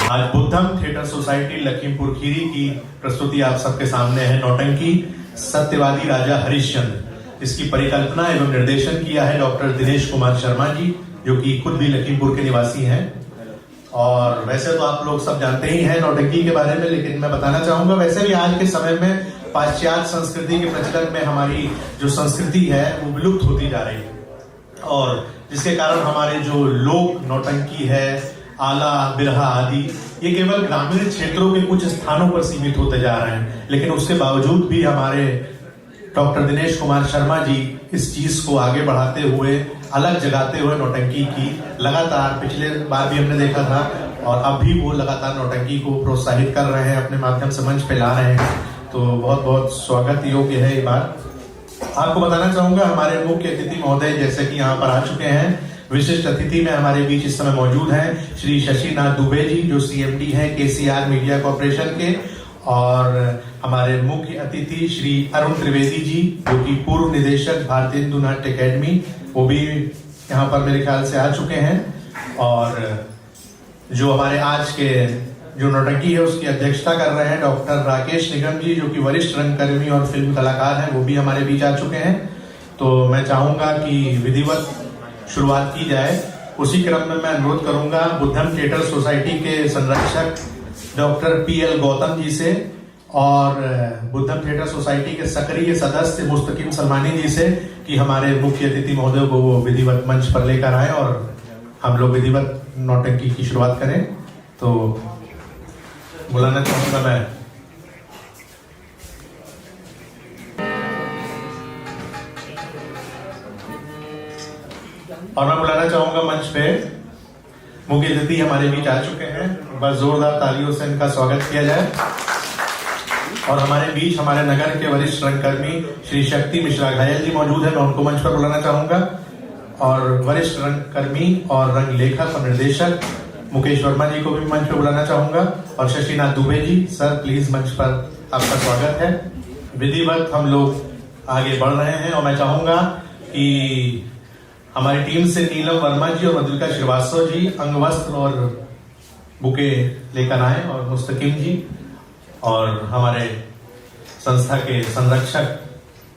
आज बुद्धम theatre society Lakhimpur Kheri की प्रस्तुति आप सबके सामने है। नौटंकी सत्यवादी राजा हरिश्चंद्र, इसकी परिकल्पना एवं निर्देशन किया है डॉक्टर दिनेश कुमार शर्मा जी, जो कि खुद भी लखीमपुर के निवासी हैं। और वैसे तो आप लोग सब जानते ही हैं नौटंकी के बारे में, लेकिन मैं बताना चाहूंगा वैसे भी आज के समय में पाश्चात्य संस्कृति के प्रचलन में हमारी जो संस्कृति है वो विलुप्त होती जा रही है, और जिसके कारण हमारे जो लोक नौटंकी है, आला बिरहा आदि, ये केवल ग्रामीण क्षेत्रों के कुछ स्थानों पर सीमित होते जा रहे हैं। लेकिन उसके बावजूद भी हमारे डॉक्टर दिनेश कुमार शर्मा जी इस चीज को आगे बढ़ाते हुए, अलग जगाते हुए नौटंकी की लगातार, पिछले बार भी हमने देखा था और अब भी वो लगातार नौटंकी को प्रोत्साहित कर रहे हैं, अपने माध्यम से मंच पे ला रहे हैं। तो बहुत बहुत स्वागत योग्य है ये बात। आपको बताना चाहूंगा हमारे मुख्य अतिथि महोदय जैसे कि यहाँ पर आ चुके हैं। विशिष्ट अतिथि में हमारे बीच इस समय मौजूद हैं श्री शशिनाथ दुबे जी, जो सीएमडी हैं केसीआर मीडिया कॉर्पोरेशन के, और हमारे मुख्य अतिथि श्री अरुण त्रिवेदी जी, जो कि पूर्व निदेशक भारतीय हिंदू नाट्य अकेडमी, वो भी यहाँ पर मेरे ख्याल से आ चुके हैं। और जो हमारे आज के जो नौटंकी है उसकी अध्यक्षता कर रहे हैं डॉक्टर राकेश निगम जी, जो कि वरिष्ठ रंगकर्मी और फिल्म कलाकार हैं, वो भी हमारे बीच आ चुके हैं। तो मैं चाहूंगा कि विधिवत शुरुआत की जाए। उसी क्रम में मैं अनुरोध करूंगा बुद्धम थिएटर सोसाइटी के संरक्षक डॉक्टर पीएल गौतम जी से और बुद्धम थिएटर सोसाइटी के सक्रिय सदस्य मुस्तकीम सलमानी जी से कि हमारे मुख्य अतिथि महोदय को वो विधिवत मंच पर लेकर आए और हम लोग विधिवत नौटंकी की शुरुआत करें। तो बुलाना चाहूंगा मैं और मैं बुलाना चाहूंगा मंच पे मुख्य अतिथि हमारे बीच आ चुके हैं। बस जोरदार तालियों से इनका स्वागत किया जाए। और हमारे बीच हमारे नगर के वरिष्ठ रंगकर्मी श्री शक्ति मिश्रा घायल जी मौजूद है, मैं उनको मंच पर बुलाना चाहूंगा। और वरिष्ठ रंगकर्मी और रंग लेखक और निर्देशक मुकेश वर्मा जी को भी मंच पर बुलाना चाहूंगा। और शशिनाथ दुबे जी, सर प्लीज मंच पर आपका स्वागत है। विधिवत हम लोग आगे बढ़ रहे हैं और मैं चाहूंगा कि हमारी टीम से नीलम वर्मा जी और मधुलिका श्रीवास्तव जी अंगवस्त्र और बुके लेकर आए, और मुस्तकीम जी और हमारे संस्था के संरक्षक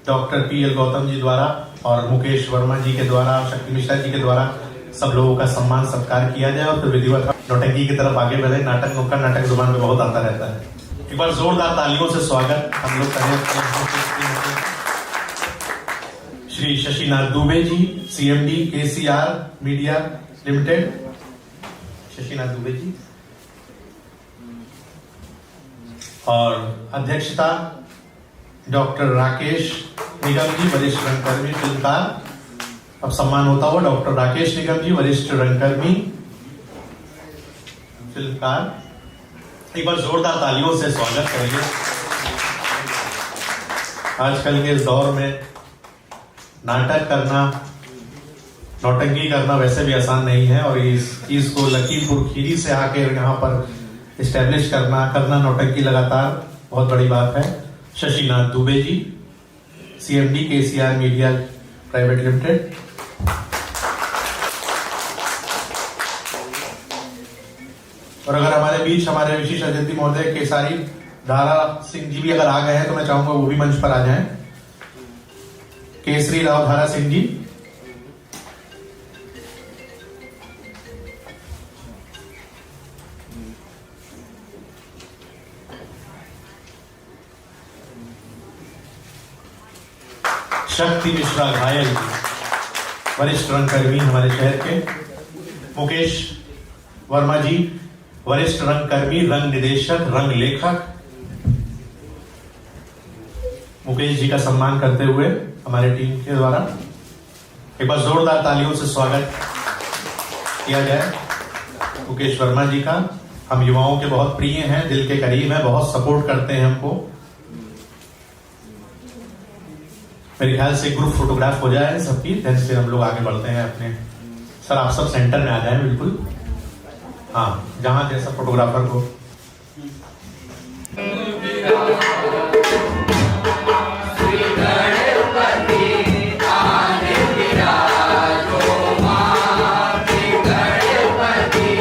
डॉक्टर पीएल गौतम जी द्वारा और मुकेश वर्मा जी के द्वारा, शक्ति मिश्रा जी के द्वारा सब लोगों का सम्मान सत्कार किया जाए और फिर विधिवत नौटंकी की तरफ आगे बढ़े। नाटक नुक्कड़ नाटक जुबान में बहुत आता रहता है। एक बार जोरदार तालियों से स्वागत हम लोग करें Shri Shashinath Dubey ji, CMD KCR media limited. Shashinath Dubey ji. और अध्यक्षता डॉक्टर राकेश निगम जी, वरिष्ठ रंगकर्मी फिल्मकार। अब सम्मान होता हुआ डॉक्टर राकेश निगम जी, वरिष्ठ रंगकर्मी फिल्मकार। एक बार जोरदार तालियों से स्वागत करेंगे। आजकल के इस दौर में नाटक करना, नौटंकी करना वैसे भी आसान नहीं है, और इस चीज को लखीमपुर खीरी से आके यहाँ पर इस्टेब्लिश करना नौटंकी लगातार बहुत बड़ी बात है। Shashinath Dubey ji, CMD KCR media private limited. और अगर हमारे बीच हमारे विशिष्ट अतिथि महोदय केसारी धारा सिंह जी भी अगर आ गए हैं तो मैं चाहूंगा वो भी मंच पर आ जाएं। केसरी राव धारा सिंह जी। शक्ति मिश्रा घायल जी, वरिष्ठ रंगकर्मी हमारे शहर के। मुकेश वर्मा जी, वरिष्ठ रंगकर्मी, रंग निदेशक, रंग लेखक। मुकेश जी का सम्मान करते हुए हमारे टीम के द्वारा एक बार जोरदार तालियों से स्वागत किया जाए मुकेश वर्मा जी का। हम युवाओं के बहुत प्रिय हैं, दिल के करीब हैं, बहुत सपोर्ट करते हैं हमको। मेरे ख्याल से ग्रुप फोटोग्राफ हो जाए सबकी, देन फिर हम लोग आगे बढ़ते हैं अपने। सर आप सब सेंटर में आ जाए बिल्कुल, हाँ जहां जैसा फोटोग्राफर को। गणपति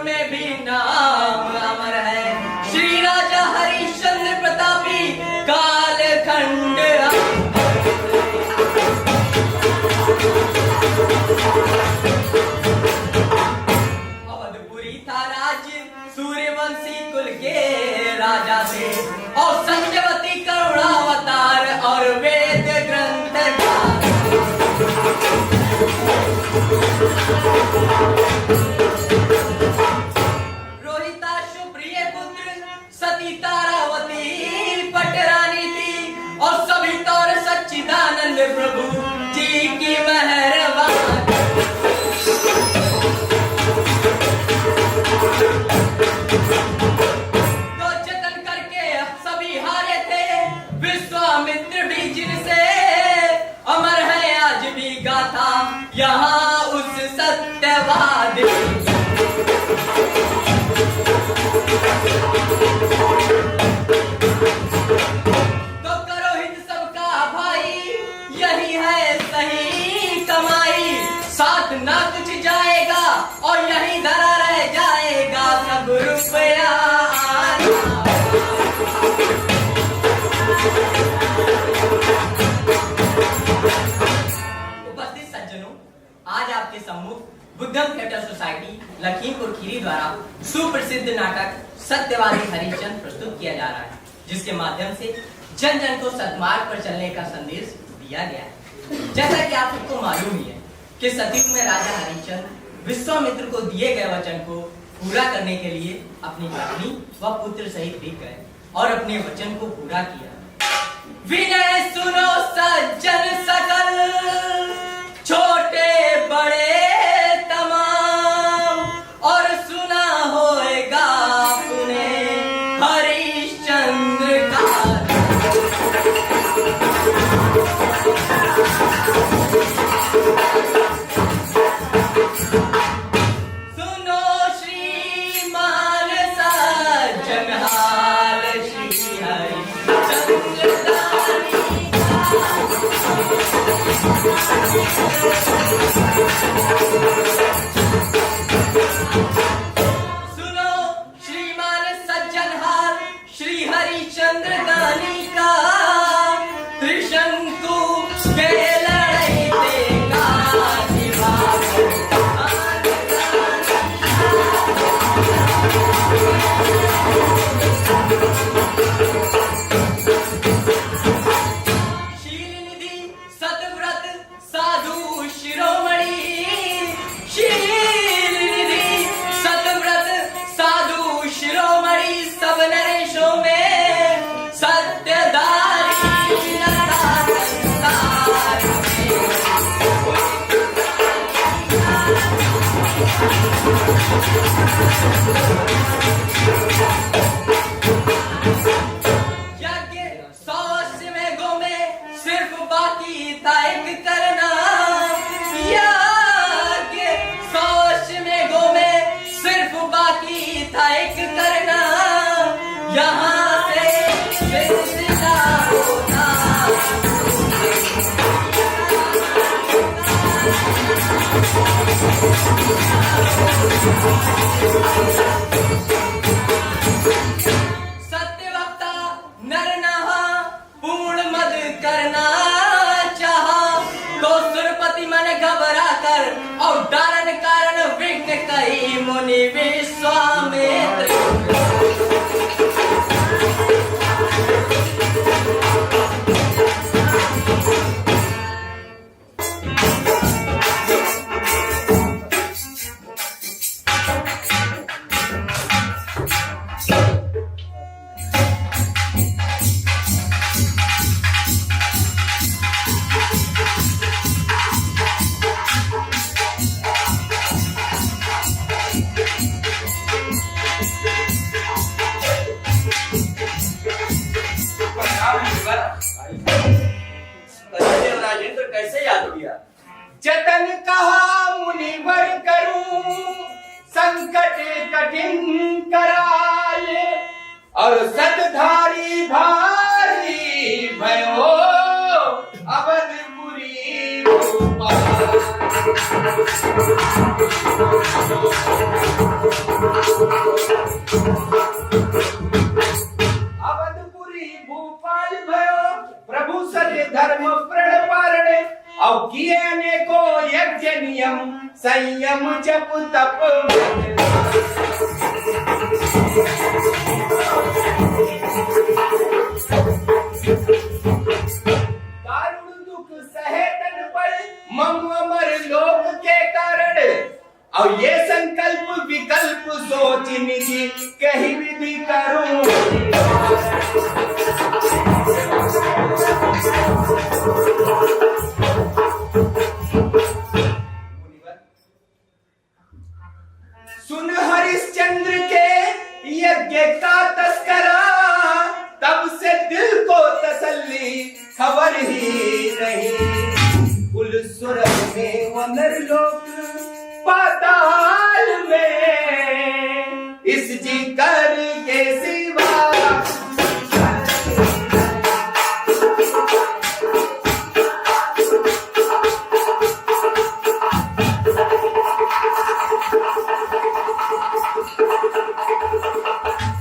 में भी नाम अमर है। श्री राजा हरिश्चंद्र प्रतापी कालखंड। अवधपुरी था राज्य सूर्यवंशी कुल के राजा थे, और सत्यवती करुणावतार और वेद ग्रंथ। रोहिताशु प्रिय पुत्र सती तारावती पटरानी थी, और सभी तौर सच्चिदानंद प्रभु जी की मेहरबानी। तो जतन करके सभी हारे थे, विश्वामित्र भी जिनसे अमर है आज भी गाथा यहाँ उस सत्यवादी। तो करो हित सबका भाई, यही है सही कमाई। साथ ना कुछ जाएगा और यही धरा रह जाएगा सब रुपया। उपस्थित सज्जनों, आज आपके सम्मुख बुद्धम थिएटर सोसाइटी लखीमपुर खीरी द्वारा सुप्रसिद्ध नाटक सत्यवादी हरिश्चंद्र प्रस्तुत किया जा रहा है, जिसके माध्यम से जन जन को सद्मार्ग पर चलने का संदेश दिया गया है। जैसा कि आप सबको मालूम ही है कि सतयुग में राजा हरिश्चंद्र विश्वामित्र को दिए गए वचन को पूरा करने के लिए अपनी पत्नी व पुत्र सहित भी गए और अपने वचन को पूरा किया। विनय सुनो सज्जन सकल, छोटे बड़े तमाम, और सुना होएगा आपने हरिश्चंद्र का। सुनो श्रीमान सज्जन हाल, श्री हरिश्चंद्र दानी का। सुनो श्रीमान सज्जन हाल, श्री हरिश्चंद्र दानी का। त्रिशंकु के लड़ाई देगा शील निधि सतव्रत साधु शिरोमणि। शील निधि सतव्रत साधु शिरोमणि, सब नरेशों में सत्यदारी लगा संसार में। यज्ञ 100 अश्वमेघों में सिर्फ बाकी था एक करना। यज्ञ 100 अश्वमेघों में सिर्फ बाकी था एक करना। यहाँ से सिलसिला होना। सत्यवक्ता नरनहा पूर्ण मद करना चाहा, तो सुरपति मन घबरा कर और दारण कारण विघ्न कही मुनि विश्वामित्र। कैसे याद किया? जतन कहा मुनिवर करूं, संकट कठिन कराए, और सतधारी भारी भयो अवधपुरी गोपाल। अवधपुरी भूपाल भयो प्रभु सत्य धर्म प्रण पारणे और किए अनेको यज्ञ नियम संयम जप तप दारुण दुख सहे तन पर मम अमर लोक के कारण और ये संकल्प विकल्प सोच निधि कहीं विधि करूं सुन हरिश्चंद्र के यज्ञ का तस्करा तब से दिल को तसल्ली खबर ही नहीं कुल सुरग में वनर लोक पाताल में इस जिकर के सिवा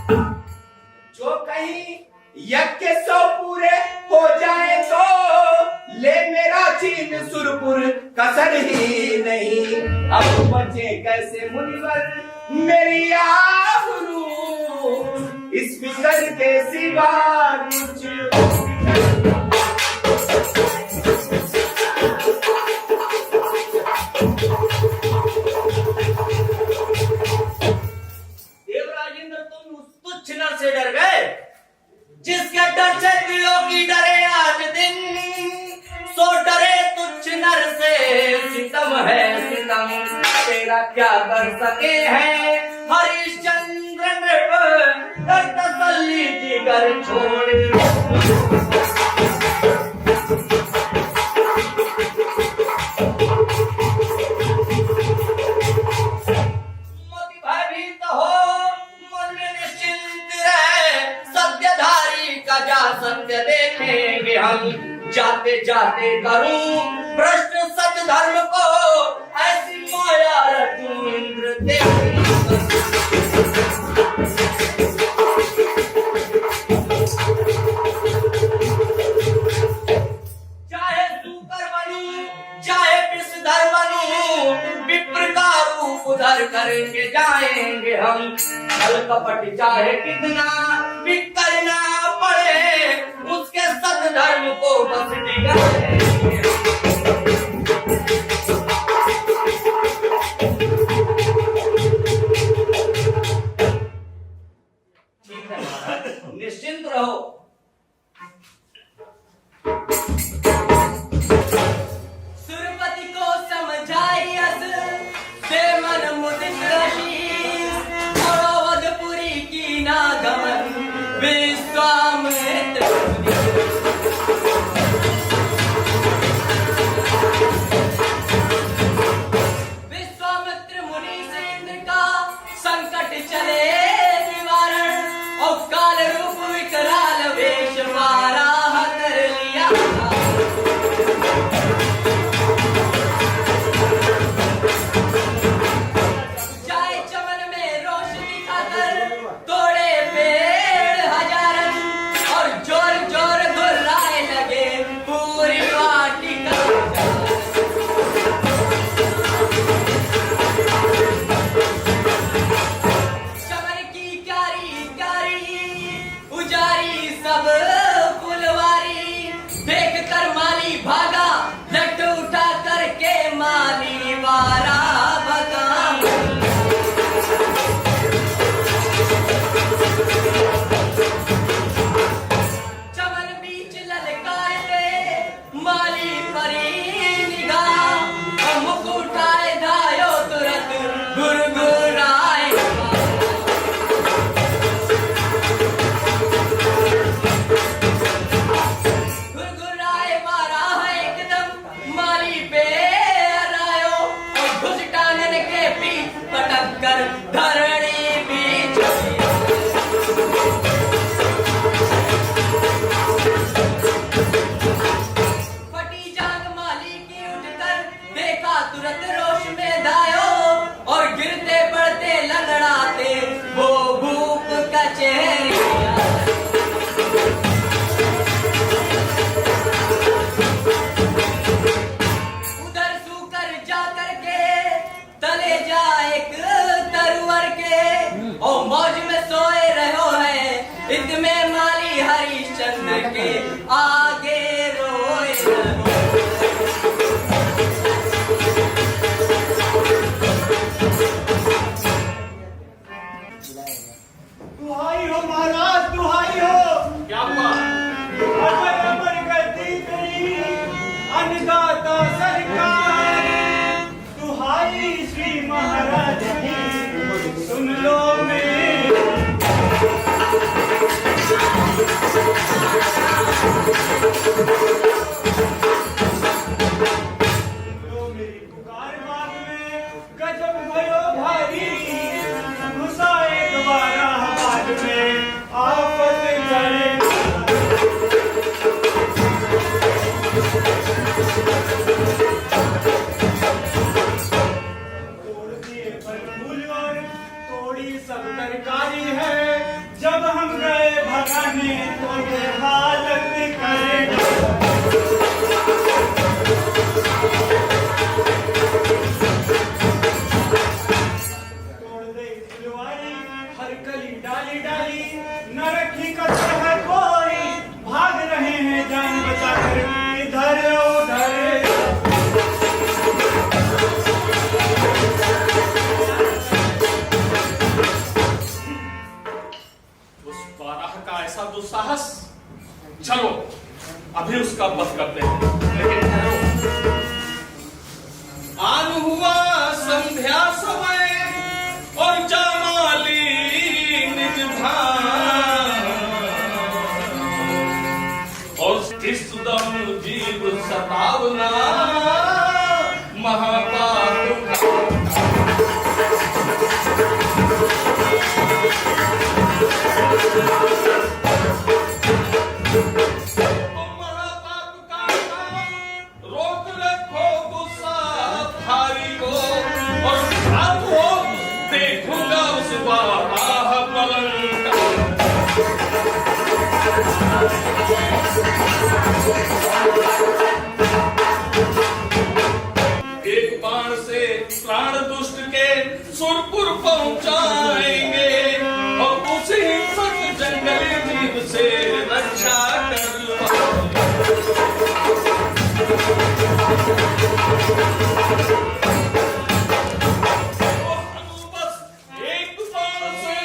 जो कहीं यज्ञ 100 पूरे हो जाए तो ले मेरा चीन सुरपुर कसर ही नहीं अब बचे कैसे मुनिवर मेरी आबरू इस फिकर के सिवा कुछ देवराजेंद्र तुम उस तुच्छ नर से डर गए जिसके डर से दिलों की डरे आज दिन सो डरे तुच्छ नर से सितम है सितम तेरा क्या कर सके हैं हरिश्चंद्र नृप कर तसल्ली जिगर छोड़ मोती भयभीत हो मन में निश्चिंत रहे सत्यधारी का जा सत्य देखेंगे हम जाते जाते करूं भ्रष्ट सत्य धर्म को ऐसी माया रचूं इंद्र देव चाहे सूकर बनूं चाहे विषधर बनूं विप्र का रूप उधर करके जाएंगे हम छल कपट चाहे कितना भी करना पड़े उसके सत धर्म को बस डिगाएंगे ठीक है महाराज निश्चिंत रहो सुरपति को समझाई अस दे मन मुदित रशीस और अवधपुरी की नागमन विश्वामित्र विश्वामित्र मुनि से इंद्र का संकट चले निवारण और काल रूप विकराल वेश वाराह कर लिया जाए चमन में रोशनी खाकर तोड़े पेड़ हजारन और जोर जोर घुर्राए लगे पूरी वाटिका चमन की क्यारी क्यारी उजारी सब फुलवारी देख कर माली भागा लट उठा करके माली वारा भगा चमन बीच ललकारते माली परी निगाह और मुख उठाए धायो तुरंत गुरगुराए गुरगुराए मारा है एकदम माली पे आयो और घुस टांगन के बीच पटक कर धरणी बीच फटी जांग माली की उठकर देखा तुरंत रोश में धायो और गिरते पड़ते लंगड़ाते वो भू आगे रोए न दुहाई हो महाराज, दुहाई हो। क्या हुआ? अमर अमर करती तेरी अन्नदाता सरकार, दुहाई श्री महाराज की सुन लो मेरी। लो मेरी पुकार बाग में गजब भयो भारी, घुसा एक बारा बाद में आफत करे। तोड़ दिए फल फूल और तोड़ी सब तरकारी है, जब हम गए भगाने तो ये हालत करेगा। तोड़ दे फुलवारी, हर कली डाली डाली, न रखी कसर है कोई, भाग रहे हैं जान बचाकर इधर उधर। उस बारह का ऐसा दुस्साहस, चलो अभी उसका वध करते हैं। लेकिन ठहरो, आन हुआ संध्या समय और जमाली निज भान, और इस दम जीव सतावना महापाप महापाप का रोक रखो गुस्सा भारी को, और आप हो देखूंगा उस बाह पलंग एक बाण से प्राण दुष्ट के सुरपुर पहुंचाएंगे, और उसी हिंसक जंगली जीव से रक्षा बस एक बाण से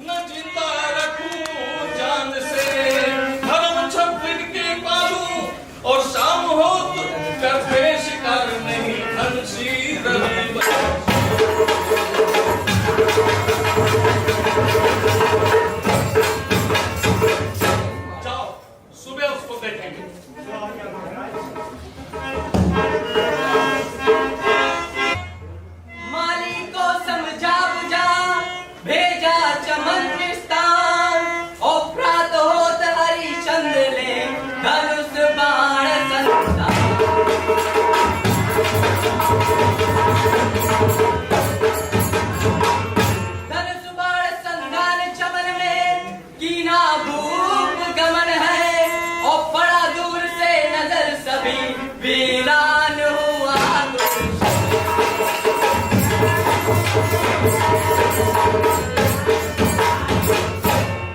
न जिंदा रखूं जान से, धर्म छप्पन के पालू और शाम हो करते शिकार नहीं धनसी रवि। जाओ सुबह उसको देखेंगे। माली को समझा बुझा भेजा चमन स्थान, और प्रात होत हरिश्चंद्र ले धनुष बाण संतान। धनुष बाण संधान चमन में कीना भूप गमन है, और बड़ा दूर से नजर सभी वीरान हुआ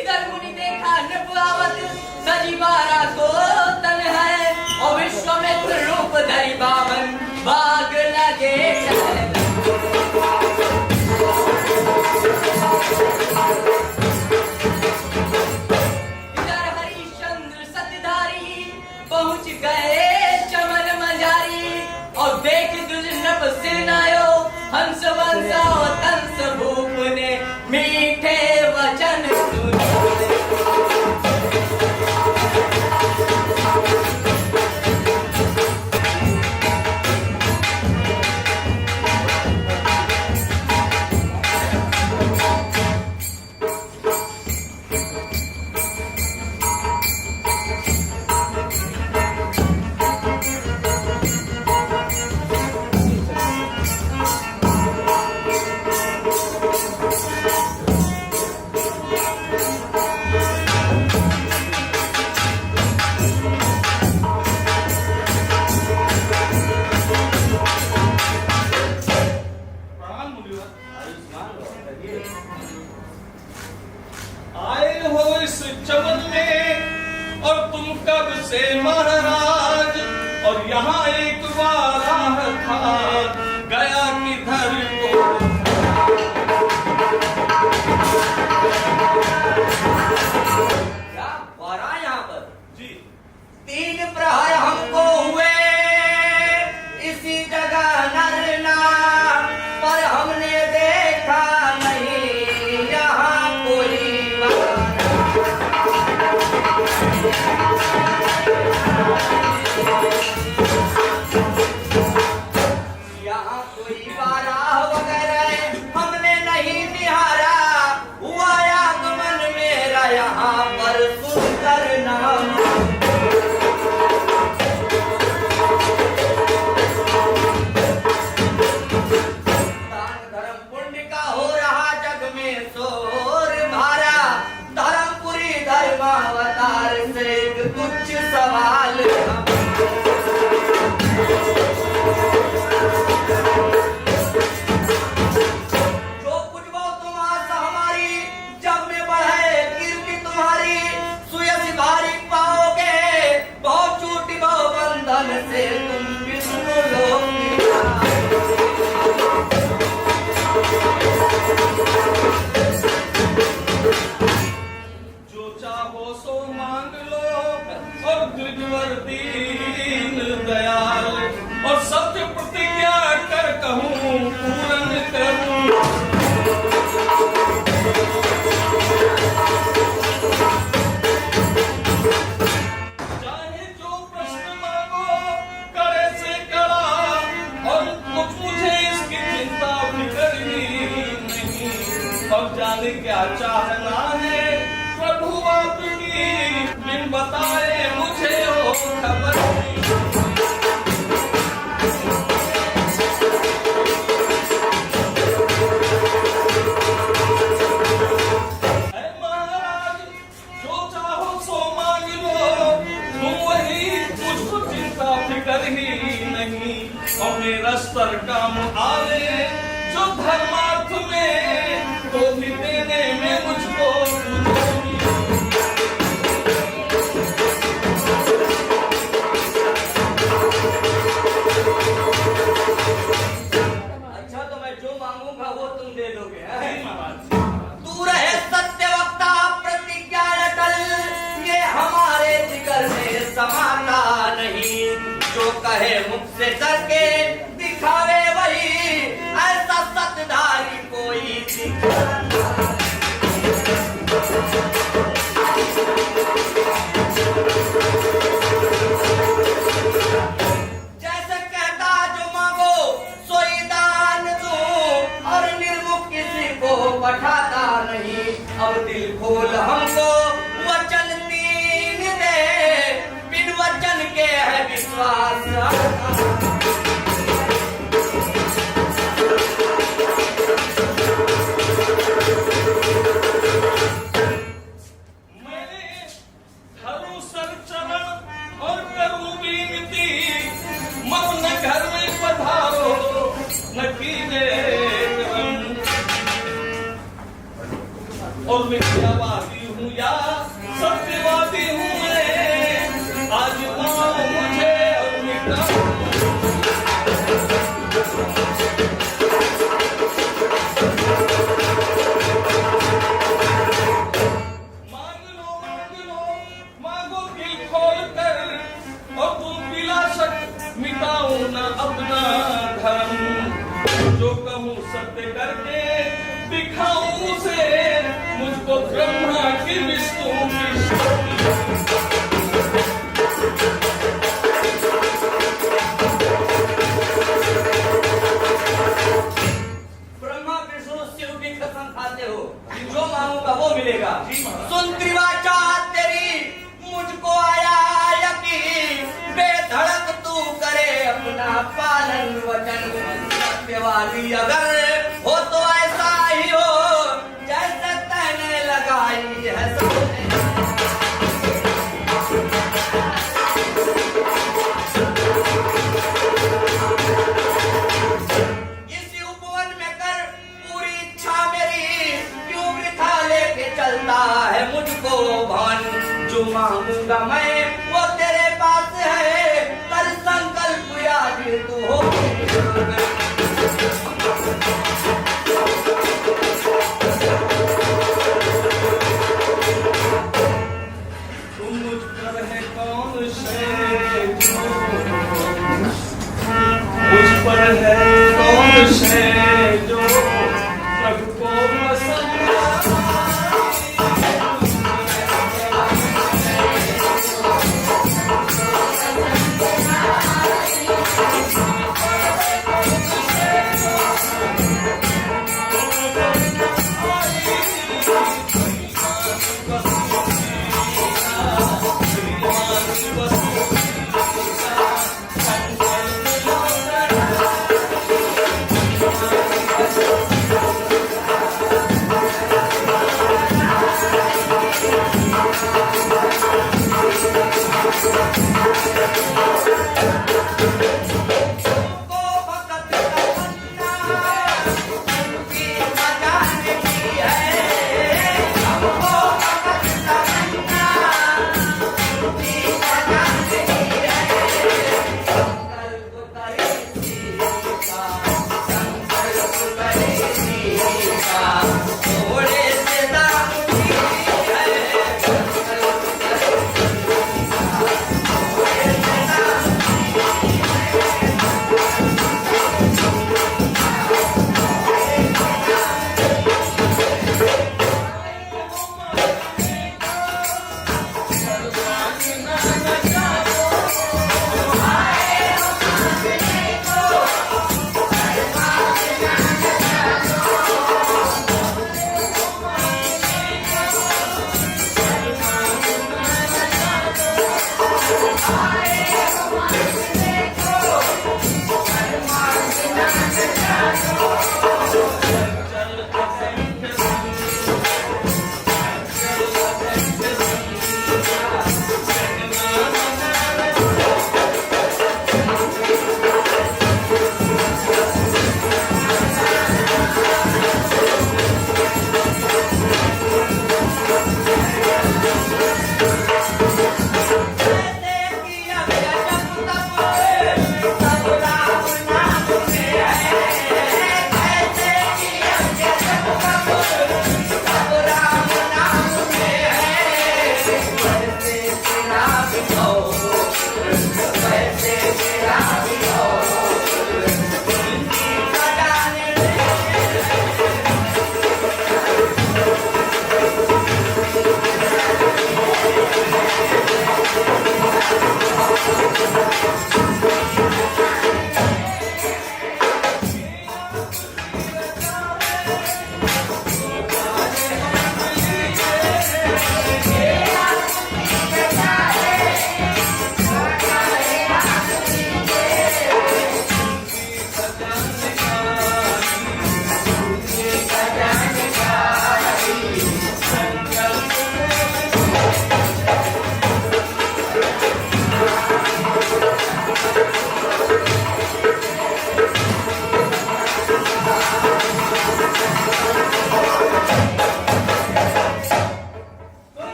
इधर मुनि देखा नृपावत सजी बारा को तन है, और विश्वामित्र रूप धरि बावन बाग लगे चलन। इधर हरिश्चंद्र सतधारी पहुंच गए चमन मजारी, और देख दुज नृप सिरनायो हंस वंशा तंस भूप ने मीठे वचन सुने। आए हो इस चमन में और तुम कब से महाराज। और यहाँ एक वाला था गया किधर को। क्या वारा यहाँ पर? जी 3 प्रहर हमको हुए इसी जगह नरना, पर हमने देखा नहीं यहाँ कोई वारा। यहाँ कोई वारा वगैरह हमने नहीं निहारा, हुआ आगमन मेरा यहाँ पर सुंदर नाम। दान धर्म पुण्य का हो रहा जग में शोर भारा, धर्मपुरी धर्मावतार से एक तुच्छ सवाल। जो कुछ वो तुम आशा हमारी जब में बढ़े कीर्ति तुम्हारी, सुयस भारी पाओगे बहुत झूठी बहु बंधन से तुम विष्णु लोक में। जो चाहो सो मांग लो और द्विजवर दीन दयाल, और सत्य प्रतिज्ञा कर कहूँ पूर्ण करूँ। चाहे जो प्रश्न मांगो करे से करा, और मुझे इसकी चिंता फिक्र ही नहीं। और जाने क्या चाहना है प्रभु आपकी, बिन बताए मुझे हो खबर नहीं। ऐ महाराज जो चाहो सो मांग लो, तुम वही मुझको चिंता फिकर ही नहीं। और मेरा स्तर काम आवे जो धर्मार्थ में, तो भी देने में मुझको पूछोगी। अच्छा तो मैं जो मांगूंगा वो तुम दे दोगे, हैं? जय महाराज। तू रहे सत्य वक्ता प्रतिज्ञा अटल, ये हमारे जिगर में समाता नहीं। जो कहे मुख से करके दिखावे वही, ऐसा सतधारी कोई दिखाता। जैसे कहता जो मांगो सोई दान दूं, और निर्मुख किसी को पठाता नहीं। अब दिल खोल हमको वचन 3 दे, बिन वचन के है विश्वास। मैंने धरू सर चरण और करूं विनती, मत न घर में पधारो न कीजिए करम। और मिथ्यावादी हूँ या सत्यवादी हूँ मैं, आज पाओ मुझे और मिटाओ। मांगो दिल खोल कर, और तुम विलासक मिटाओ न अपना धर्म। जो कहूँ सत्य करके दिखाऊं उसे, मुझको ब्रह्मा की विष्णु की शक्ति। ब्रह्मा विष्णु शिव की कसम खाते हो, जो मांगूंगा वो मिलेगा। सुन त्रिवाचा तेरी मुझको आया यकीन, बेधड़क तू करे अपना पालन वचन। सत्यवादी अगर हो तो ऐसा ही हो, जैसे तैने लगाई है सबने। इसी उपवन में कर पूरी इच्छा मेरी, क्यों वृथा लेके चलता है मुझको भान। जो जो मांगूंगा मैं वो तेरे पास है, कर संकल्प आज तो हो। तुम मुझ पर है कौन से जो, मुझ पर है कौन से जो सबको पसंद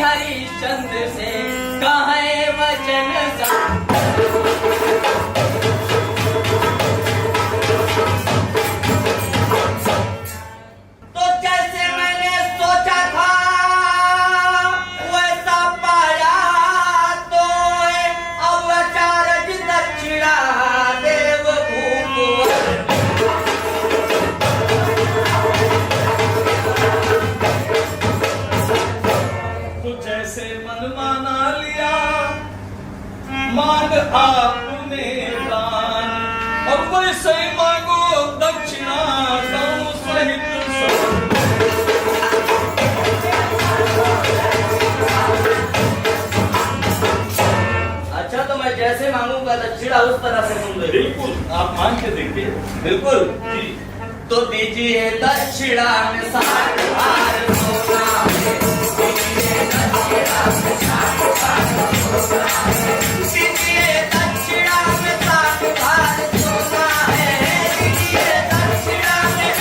हरिश्चंद्र से कहे वचन सा। तो जैसे मैंने सोचा था वैसा पाया, तो अवचारज दक्षिणा देव भूप। तो जैसे मन माना लिया मांग आपने दान, और वैसे ही मांगो दक्षिणा दानों सहित सब। अच्छा, तो मैं जैसे मांगूंगा दक्षिणा उस तरह से दूंगे। बिल्कुल, आप मांग के देखिए। बिल्कुल जी। तो दीजिए दक्षिणा में 60 भार सोना, दीजिए दक्षिणा में 60 भार सोना है, दीजिए दक्षिणा में 60 भार सोना है, दीजिए दक्षिणा में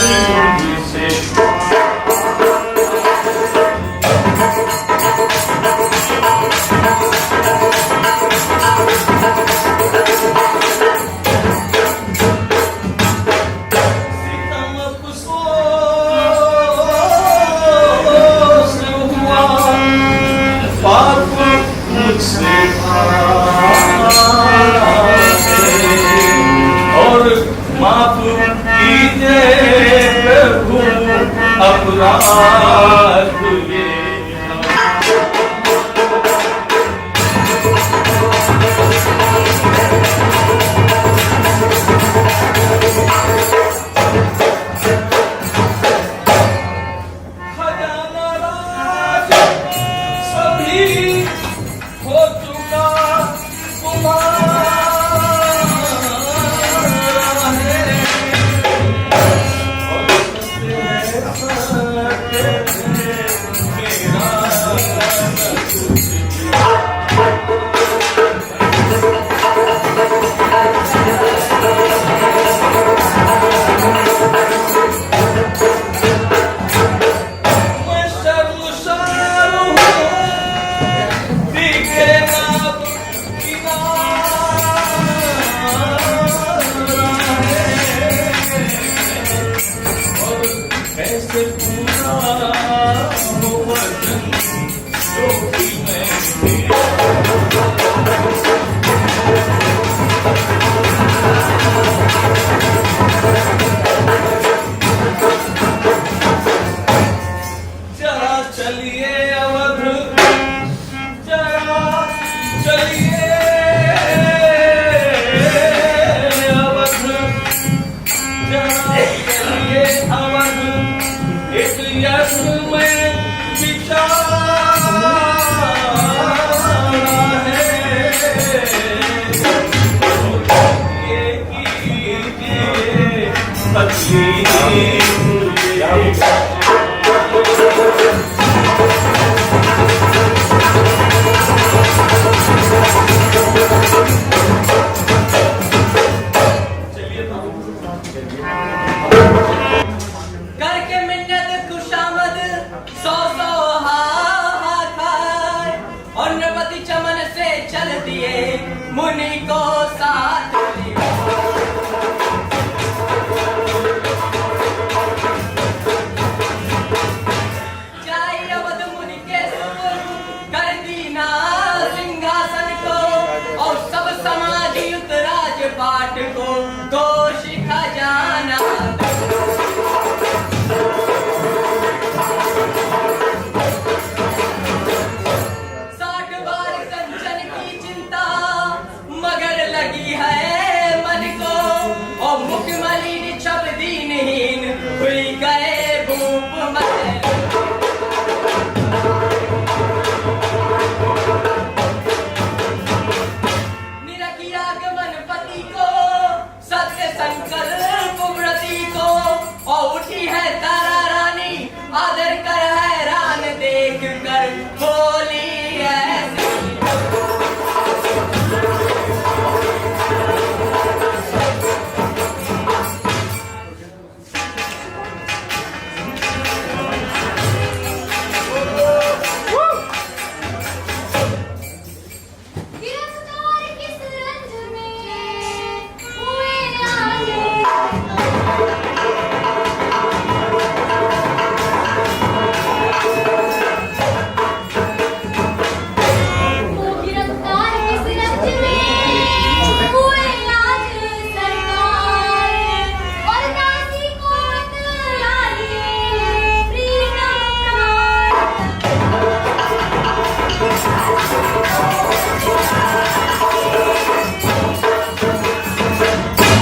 से सितम अफसोस हुआ, पाप मुझसे और माफ कीजिए प्रभु अपराध ये। खजाना राज सभी हो चुका तुम्हारा है, और मेरा मैं शर्मसार हूँ, दिखे ना और कैसे पूरा हो वचन जो कि मैंने जरा चलिए अवध, जरा चलिए अवध, जरा चलिए अवध, इस यश में विचार है, ये कीजिए तस्लीम। करके मिन्नत खुशामद सौ सौ हाहाकार, और नृपति चमन से चल दिए मुनि को साथ लिए। जाई अवध मुनि के सुपुर्द, कर दीना सिंहासन को, और सब समाधि उत्तराज पाठ को दोष खजाना। साठ बार कंचन की चिंता मगर लगी है मन को, और मुख मलिन छब दीनहीन हुई गए भूप मचे। निरखिया गमनपति को, सत्य संकल्प व्रति को, और उठी है तारा